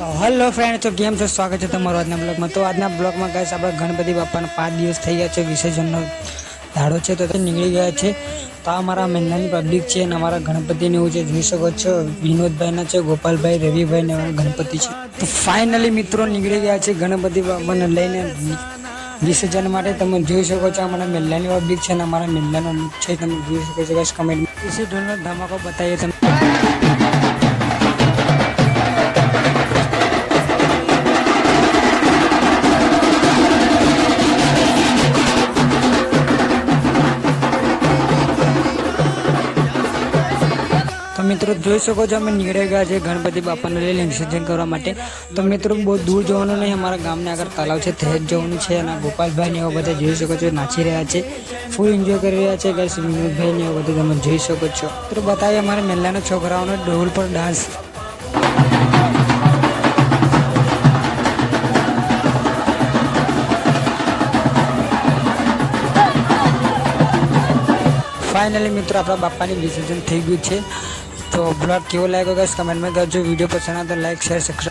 Hello friend, तो केम छो? स्वागत है तमारो આજના બ્લોગમાં। તો આજના બ્લોગમાં ગાઈસ આપણે ગણપતિ બાપાના 5 દિવસ થઈ ગયા છે, વિસર્જનનો દાડો છે તો તે નીકળી ગયા છે। તો અમારા મહેલાની પબ્લિક છે અને અમારા ગણપતિને એવું છે, જોઈ શકો છો વિનોદભાઈના છે, ગોપાલભાઈ, રવિભાઈ ને ગણપતિ છે। તો ફાઇનલી મિત્રો નીકળી ગયા છે ગણપતિ બાપાને લઈને વિસર્જન માટે। તમે જોઈ શકો છો અમારા મહેલાની પબ્લિક છે અને અમારા મહેલાનો છે, તમે જોઈ શકો છો ગાઈસ। કમેન્ટમાં इसी ढोलનો ધમાકો બતાવીએ તમે। तो मित्रों જોઈ શકો છો અમે નીકળી ગયા છે ગણપતિ બાપાને લઈને વિસર્જન કરવા માટે। તો મિત્રો બહુ દૂર જવાનું નહીં, અમારા ગામને આગળ તળાવ છે, ત્યાં જ જવાનું છે। અને ગોપાલભાઈ ને એવા બધા જોઈ શકો છો નાચી રહ્યા છે, ફૂલ એન્જોય કરી રહ્યા છે ગાઈસ। વિનોદભાઈ ને એવા બધા તમે જોઈ શકો છો। તો બતાવીએ અમારા મહેલાના છોકરાઓનો ઢોલ પર ડાન્સ। फाइनली मित्रों अपना बापा विसर्जन थी गयु है। तो ब्लॉग केव लगे गाइस कमेंट में करजो। वीडियो पसंद आए तो लाइक शेयर सब्सक्राइब।